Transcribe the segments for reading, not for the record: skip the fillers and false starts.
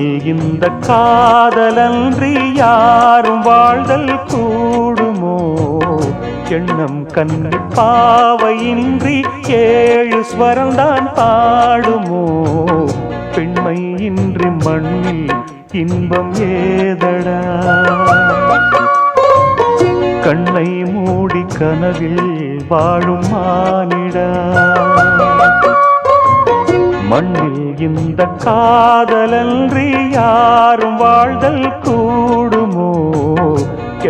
மண்ணில் இந்த காதலன்றி யாரும் வாழ்தல் கூடுமோ? எண்ணம் கண்ணி பாவையின்றி ஏழு ஸ்வரம்தான் பாடுமோ? பெண்மை இன்றி மண்ணில் இன்பம் ஏதடா? கண்ணை மூடி கனவில் வாழும் மானிடா. மண்ணில் இந்த காதலன்றி யாரும் வாழ்தல் கூடுமோ?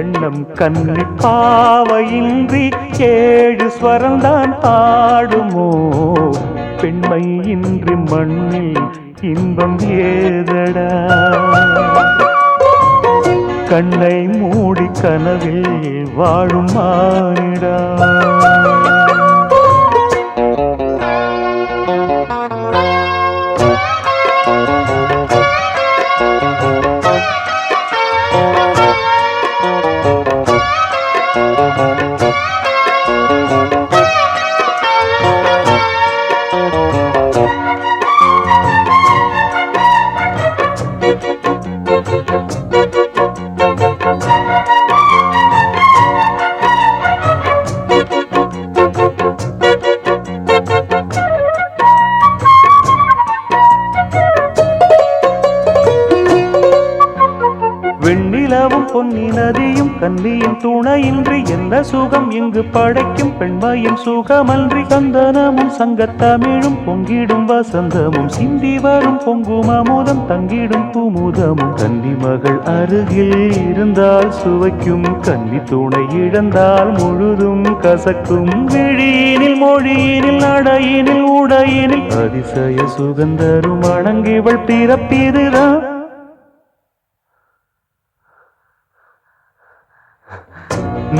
எண்ணம் கண்ணி பாவையின்றி ஏழு ஸ்வரம்தான் பாடுமோ? பெண்மை இன்றி மண்ணில் இன்பம் ஏதடா? கண்ணை மூடி கனவில் வாழும் மானிடா. வெண்ணிலவும் பொன்னி நதியும் கன்னியும் துணையின்றி என்ன சுகம் இங்கு படைக்கும்? பெண்மையின் சுகமன்றி சந்தனமும் சங்கத்தமிழும் பொங்கிடும் வசந்தமும் சிந்தி வரும் பொங்கும் அமுதம் தங்கிடும் பூமுதமும். கன்னி மகள் அருகில் இருந்தால் சுவைக்கும், கன்னி துணை இழந்தால் முழுதும் கசக்கும். விழியினில் மொழியினில் நடையினில் உடையினில் அதிசய சுகந்தரும் அணங்கிவள் பிறப்பிதுதான்.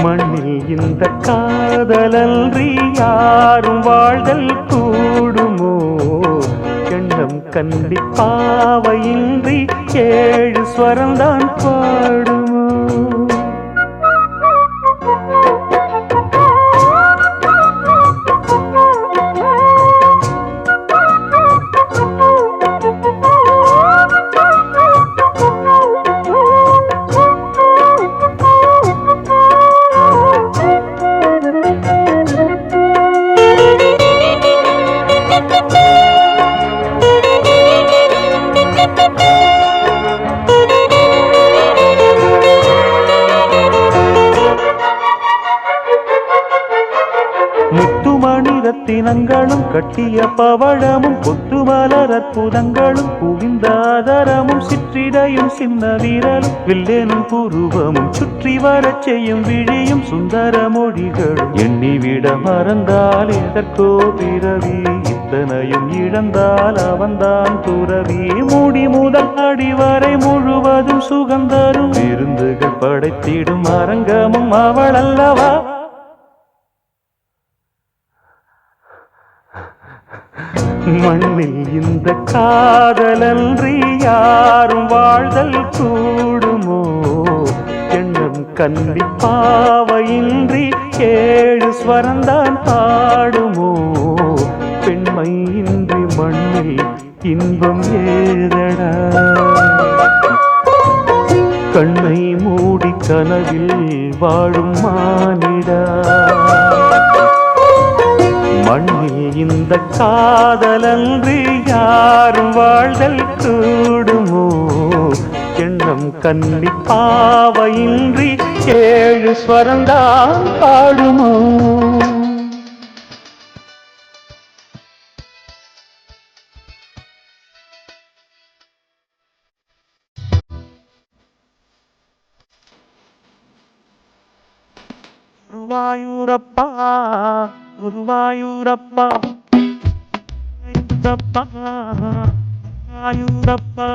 மண்ணில் இந்த காதலன்றி யாரும் வாழ்தல் கூடுமோ? எண்ணம் கண்டி பாவையின்றி ஏழு ஸ்வரம்தான் பாடுமோ? முத்துமணி ரத்தினங்களும் கட்டிய பவழமும் கொத்துமலர் அற்புதங்களும் குவிந்தாதரமும் சிற்றிடையும் சின்ன வீரலும் வில்லேனும் புருவமும் சுற்றி வரச் செய்யும் விழியும் சுந்தர மொழிகளும். எண்ணிவிட மறந்தால் எதற்கோ பிறவி, இத்தனையும் இழந்தால் அவன்தான் துறவி. மூடி முதல் அடிவரை முழுவதும் சுகந்தரும் விருந்துகள் படைத்திடும் அரங்கமும் அவள் அல்லவா? மண்ணில் இந்த காதலன்றி யாரும் வாழ்தல் கூடுமோ? எண்ணம் கண்ணி பாவையின்றி ஏழு ஸ்வரம்தான் பாடுமோ? பெண்மை இன்றி மண்ணில் இன்பம் ஏதடா? கண்ணை மூடி கனவில் வாழும் மானிடா. மண்ணில் இந்த காதலன்றி யாரும் வாழ்தல் கூடுமோ? எண்ணம் கண்ணி பாவையின்றி ஏழு ஸ்வரம்தான் பாடுமோ? குருவாயூரப்பா குருவாயூரப்பா குருவாயூரப்பா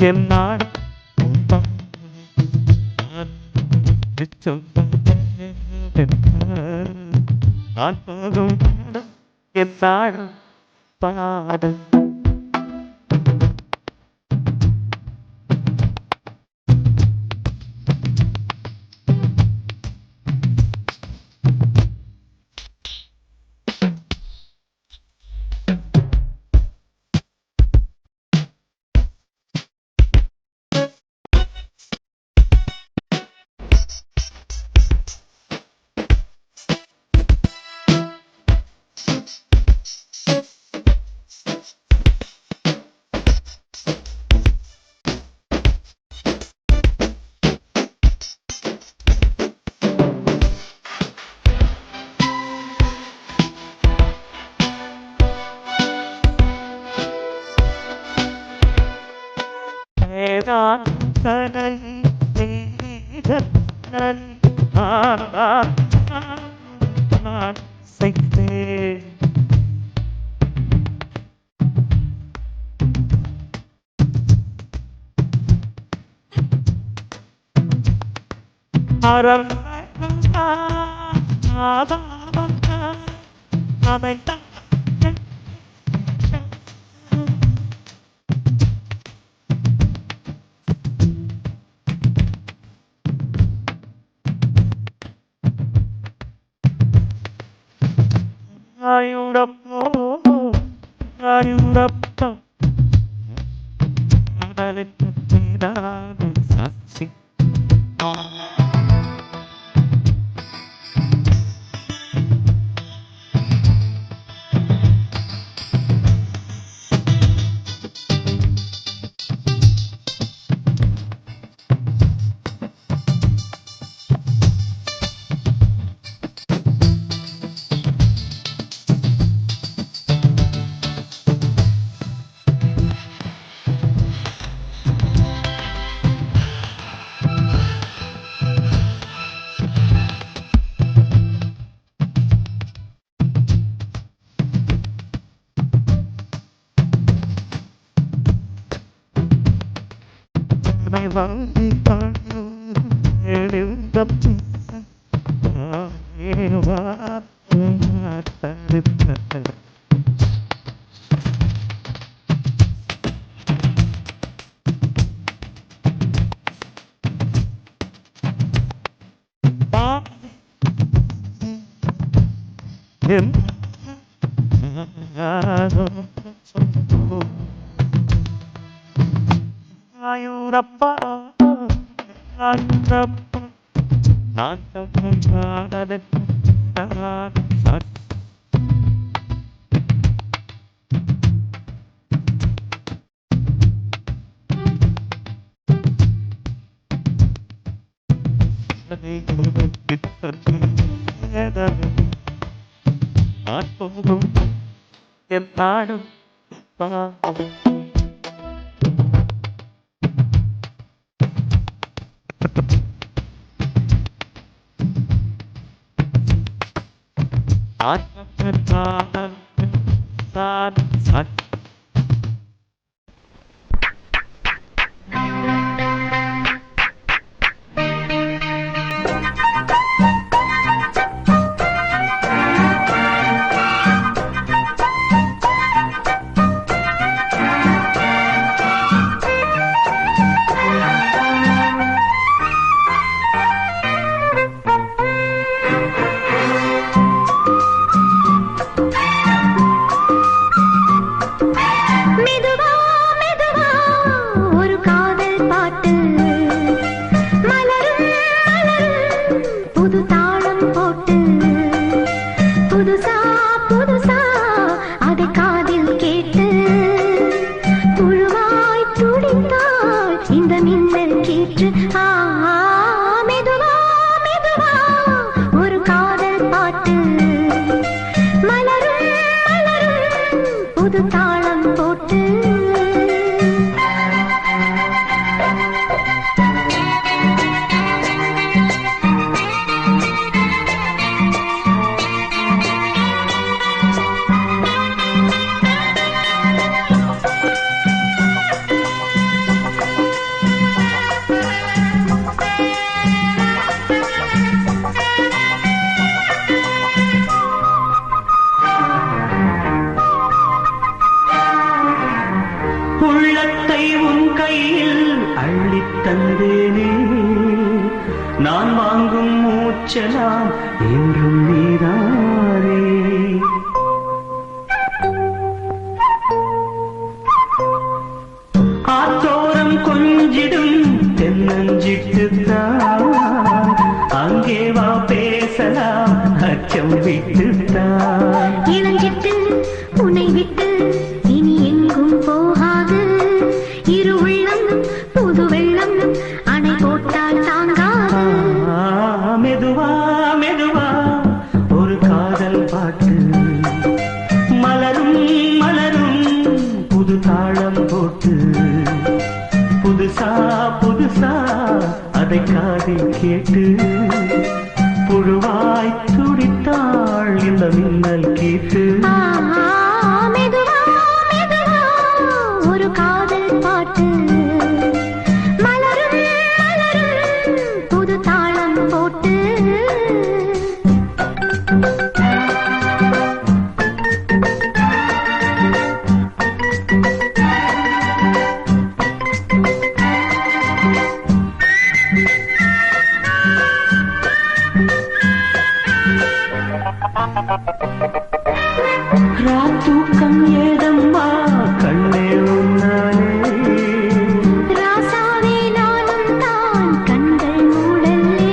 என்னாடு நான் போகும் என்னாடும் பாடல் நான் கனை நான் செய்தேன் அறம் அதை ayudappo ayudappo adalittirane sachi ayudappo ayudappo நான் போகும் என் நாடும் நான் வாங்கும் மூச்சலாம் என்றும் நீதானே. ஆத்தோரம் கொஞ்சிடும் தென்னஞ்சிட்டுத்தான் அங்கே வா பேசலாம் அச்சம் விட்டுத்தான். இளஞ்சிட்டு உன்னை விட்டு இனி எங்கும் போகாது. இரு உள்ளம் புது வெள்ளம் அணை போட்டால் தாங்காது. மெதுவா மெதுவா ஒரு காதல் பாட்டு மலரும் மலரும் புது தாளம் போட்டு புதுசா புதுசா அதை காதில் கேட்டு புழுவாய் துடித்தாள் இந்த மின்னல் கேட்டு. மெதுவா மெதுவா ஒரு காதல் பாட்டு மலரும் மலரும் புது தாளம் போட்டு. ராத்தூக்கம் ஏதம்மா கண்ணே உன்னாலே. ராசாவே நானும் தான் கண்கள் மூடல்லே.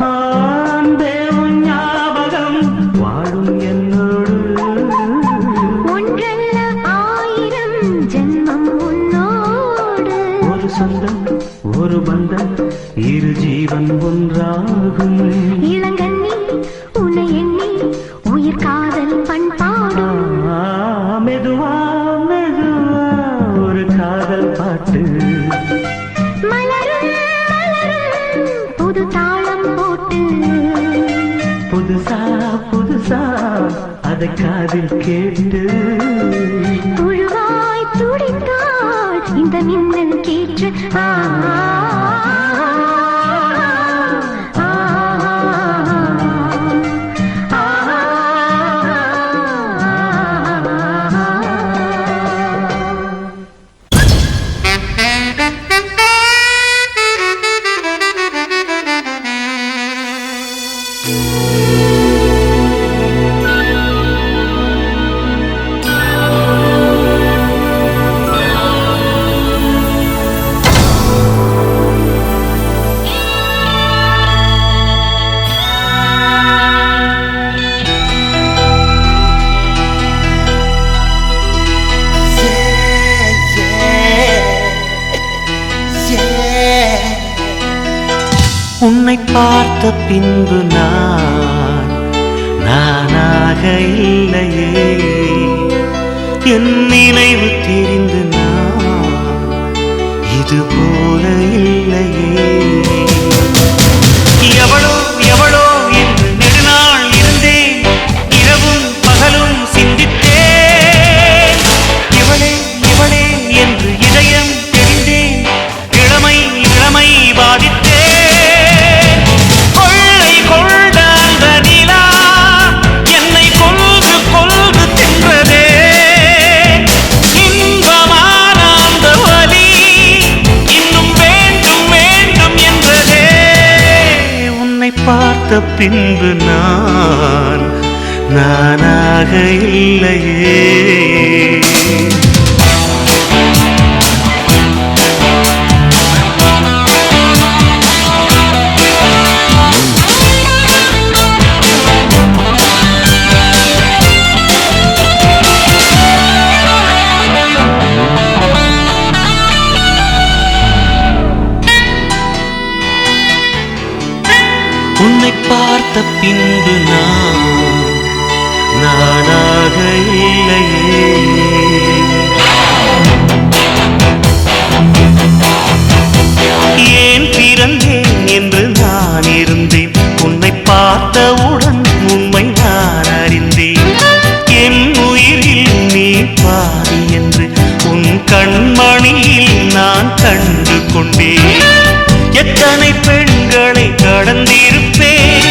அன்பே உன் ஞாபகம் வாழும் என்னோடு. ஒன்றல்ல ஆயிரம் ஜென்மம் உன்னோடு. ஒரு சொந்தம் ஒரு பந்தம் இரு ஜீவன் ஒன்றாகும். இளங்கண்ணி உன்னை எண்ணி உயிர் காதல் பண்பாடும். மெதுவா மெதுவா ஒரு காதல் பாட்டு மலரும் மலரும் புது தாளம் போட்டு புதுசா புதுசா அதை காதில் கேட்டு புழுவாய் துடித்தாள் இந்த மின்னல் கேற்று. உன்னை பார்த்த பின்பு நானாக இல்லையே. என் நினைவு தெரிந்து இது போல இல்லையே. எவளோ எவளோ என்று நெடுநாள் இருந்தேன், இரவும் பகலும் சிந்தித்தேன். இவளே இவளே என்று இதயம் தெரிந்தேன், இளமை இளமை பாதித்தேன். பார்த்த பின்பு நானாக இல்லையே. உன்னை பார்த்த பின்பு நானாக இல்லையே. ஏன் பிறந்தேன் என்று நான் இருந்தேன், உன்னை பார்த்தவுடன் உண்மை நான் அறிந்தேன். என் உயிரில் நீ பாதி என்று உன் கண்மணியில் நான் கண்டு கொண்டேன். எத்தனை பெண்களை கடந்திருப்பேன்,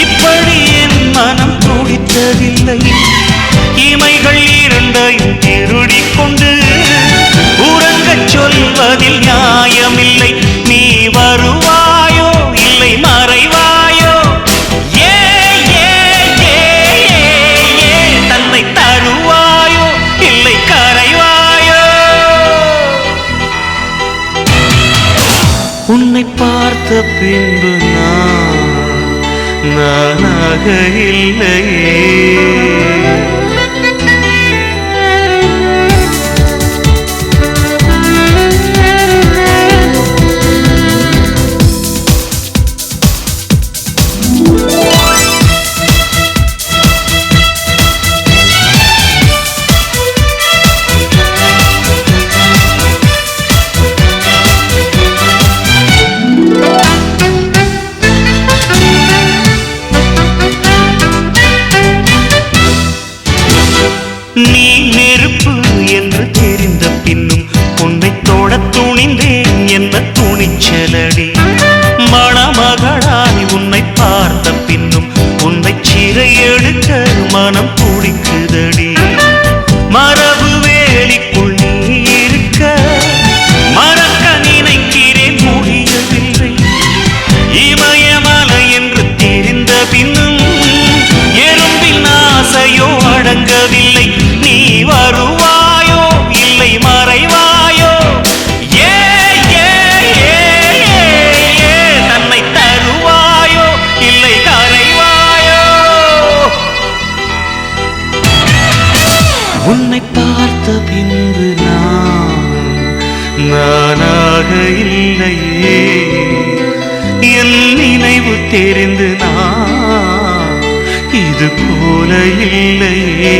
இப்படி என் மனம் துடித்ததில்லை. இமைகள் இரண்டையும் திருடிக் கொண்டு பின்பு நானாக இல்லையே. நீ நெருப்பு என்று தெரிந்த பின்னும் உன்னை தொட துணிந்தேன் என்ன துணிச்சலடி. மணமகளாய் உன்னை பார்த்த பின்னும் உன்னை சிறை எடுக்க மனம் துடிக்குதடி. மரபு வேலிக்குள் நீ இருக்க மறக்க நினைக்கிறேன் முடியவில்லை. இமயமலை என்று தெரிந்த பின்னும் எறும்பின் ஆசையோ அடங்கவில்லை. நீ வருவாயோ இல்லை மறைவாயோ, ஏ ஏ ஏ ஏ தன்னை தருவாயோ இல்லை கரைவாயோ. உன்னை பார்த்த பின்பு நானாக இல்லையே. என் நினைவு தெரிந்து இது போல இல்லையே.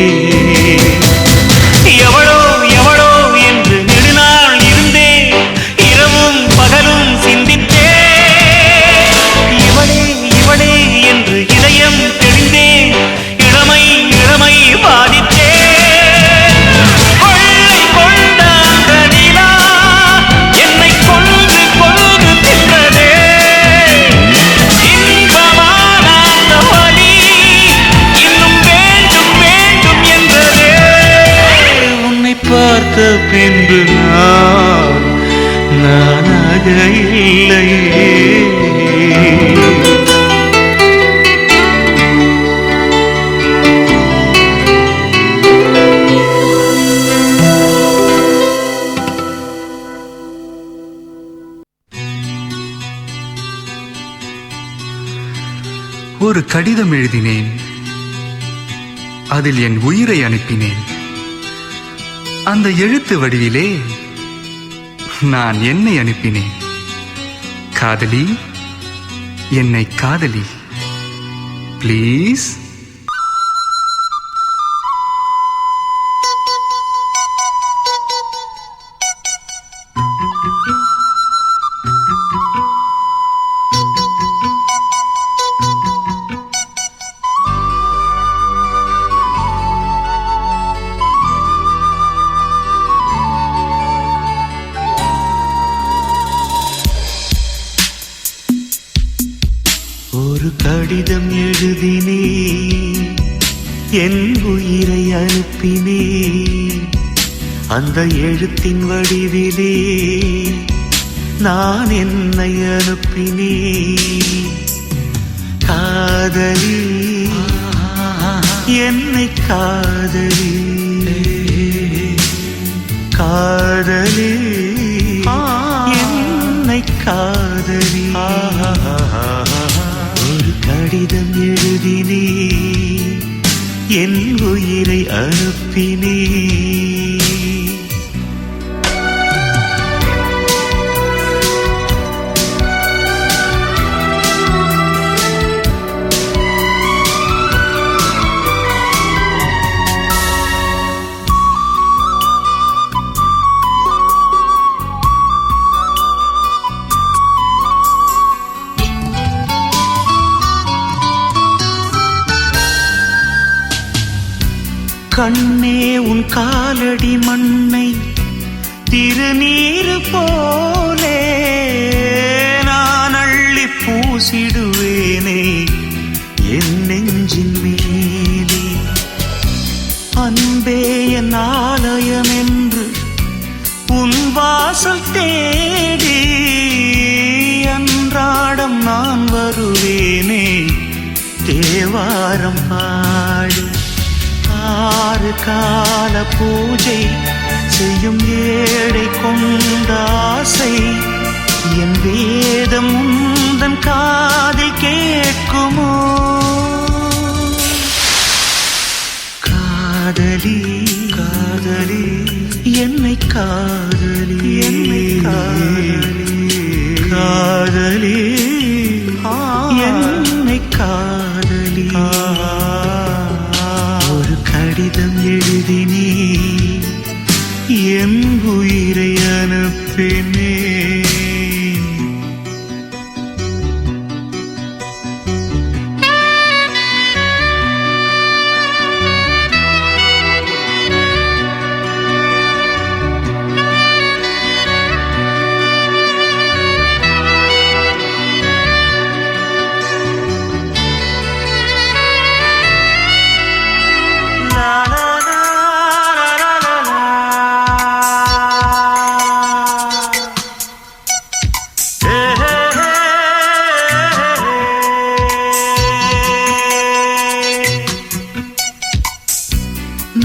எவளோ எவளோ என்று நெடுநாள் இருந்தேன், இரவும் பகலும் சிந்தித்தேன். இவளே இவளே என்று இதயம் தெரிந்தேன், இளமை இளமை பாதித்தேன். கொள்ளை கொண்ட அந்த நிலா என்னை கொன்று கொன்று தின்றதே. இன்பமான அந்த வலி இன்னும் வேண்டும் வேண்டும் என்றதே. உன்னை பார்த்த பின்பு நானாக இல்லையே. ஒரு கடிதம் எழுதினேன், அதில் என் உயிரை அனுப்பினேன். அந்த எழுத்து வடிவிலே நான் என்னை அனுப்பினேன். காதலி, என்னை காதலி, ப்ளீஸ். ஒரு கடிதம் எழுதினே, என் உயிரை அனுப்பினே. அந்த எழுத்தின் வடிவிலே நான் என்னை அனுப்பினே. காதலி, என்னை காதலி, காதலி, என்னை காதலி. ஒரு கடிதம் எழுதினே, என் உயிரை அனுப்பினே. கண்ணே, உன் காலடி மண்ணை திருநீரு போலே நான் அள்ளி பூசிடுவேனே என் நெஞ்சின் மேலே. அன்பே என் ஆலயம் என்று உன் வாசல் தேடி அன்றாடம் நான் வருவேனே தேவாரம் பாடி. ஆறு கால பூஜை செய்யும் ஏழை கொண்ட ஆசை என் வேதம் உந்தன் என்னை காதலி காதலி என்னை காதலி ஒரு கடிதம் எழுதினே என் உயிரை அனுப்பினே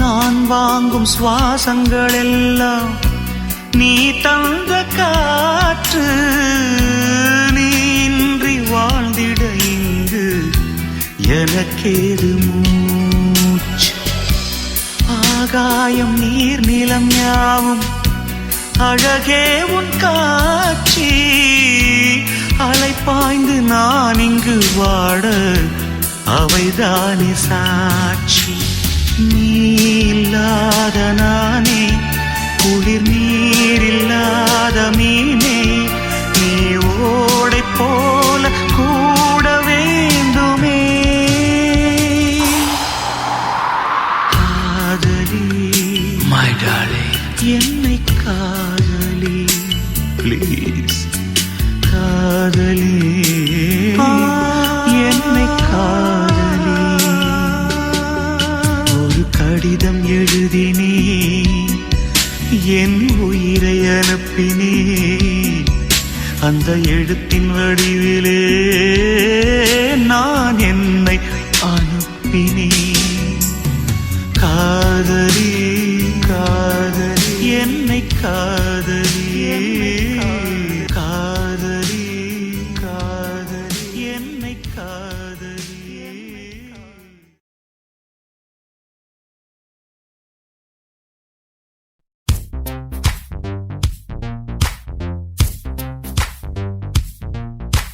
நான் வாங்கும் சுவாசங்கள் எல்லாம் நீ தந்த காற்று நீன்றி வாழ்ந்திட இங்கு எனக்கேது மூச்சு ஆகாயம் நீர் நிலம் யாவும் அழகே உன் காட்சி அலை பாய்ந்து நான் இங்கு வாட அவைதானே சாட்சி நீ இல்லாத நானே குளிர் நீர் இல்லாத மீனே நீ ஓடை போல கூட வேண்டுமே காதலி my darling என்னை காதலி please காதலி என்னை காதலி ஒரு கடிதம் எழுதினே என் உயிரை அனுப்பினே அந்த எழுத்தின் வடிவிலே நான் என்னை அனுப்பினேன்